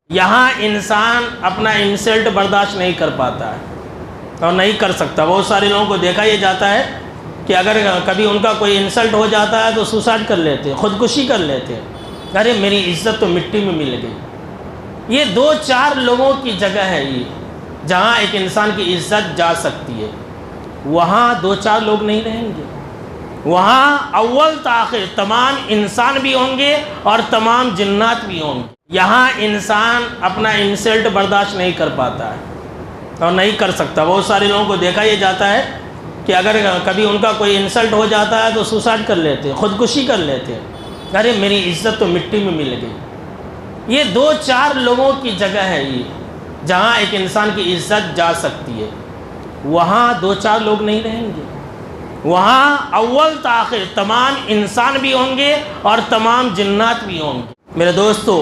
یہاں انسان اپنا انسلٹ برداشت نہیں کر پاتا ہے اور نہیں کر سکتا۔ بہت سارے لوگوں کو دیکھا یہ جاتا ہے کہ اگر کبھی ان کا کوئی انسلٹ ہو جاتا ہے تو سوسائڈ کر لیتے ہیں، خودکشی کر لیتے ہیں، ارے میری عزت تو مٹی میں مل گئی۔ یہ دو چار لوگوں کی جگہ ہے یہ جہاں ایک انسان کی عزت جا سکتی ہے، وہاں دو چار لوگ نہیں رہیں گے، وہاں اول تاخیر تمام انسان بھی ہوں گے اور تمام جنات بھی ہوں گے۔ یہاں انسان اپنا انسلٹ برداشت نہیں کر پاتا ہے اور نہیں کر سکتا۔ بہت سارے لوگوں کو دیکھا یہ جاتا ہے کہ اگر کبھی ان کا کوئی انسلٹ ہو جاتا ہے تو سوسائڈ کر لیتے ہیں، خودکشی کر لیتے ہیں، ارے میری عزت تو مٹی میں مل گئی۔ یہ دو چار لوگوں کی جگہ ہے یہ جہاں ایک انسان کی عزت جا سکتی ہے، وہاں دو چار لوگ نہیں رہیں گے، وہاں اول تاخیر تمام انسان بھی ہوں گے اور تمام جنات بھی ہوں گے۔ میرے دوستو،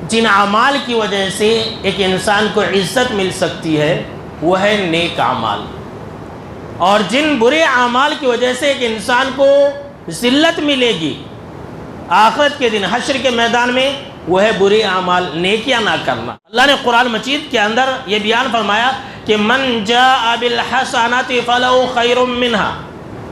جن اعمال کی وجہ سے ایک انسان کو عزت مل سکتی ہے وہ ہے نیک اعمال، اور جن برے اعمال کی وجہ سے ایک انسان کو ذلت ملے گی آخرت کے دن حشر کے میدان میں، وہ ہے برے اعمال، نیکیاں نہ کرنا۔ اللہ نے قرآن مجید کے اندر یہ بیان فرمایا کہ من جاء بالحسنۃ فلہ خیر منہا،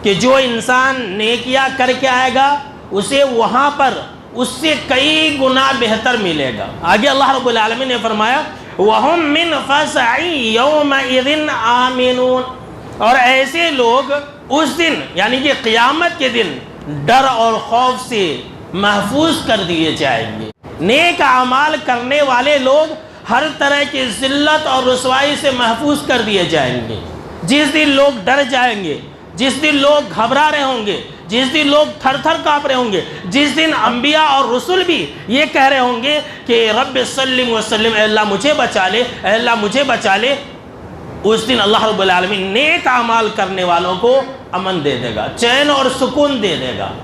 کہ جو انسان نیکیاں کر کے آئے گا اسے وہاں پر اس سے کئی گنا بہتر ملے گا۔ آگے اللہ رب العالمین نے فرمایا وَهُم مِّن فَزَعٍ يَوْمَئِذٍ آمِنُونَ، اور ایسے لوگ اس دن یعنی کہ قیامت کے دن ڈر اور خوف سے محفوظ کر دیے جائیں گے۔ نیک اعمال کرنے والے لوگ ہر طرح کی ذلت اور رسوائی سے محفوظ کر دیے جائیں گے۔ جس دن لوگ ڈر جائیں گے، جس دن لوگ گھبرا رہے ہوں گے، جس دن لوگ تھر تھر کانپ رہے ہوں گے، جس دن انبیاء اور رسول بھی یہ کہہ رہے ہوں گے کہ رب سلم وسلم، اے اللہ مجھے بچا لے، اے اللہ مجھے بچا لے، اس دن اللہ رب العالمین نیک اعمال کرنے والوں کو امن دے دے گا، چین اور سکون دے دے گا۔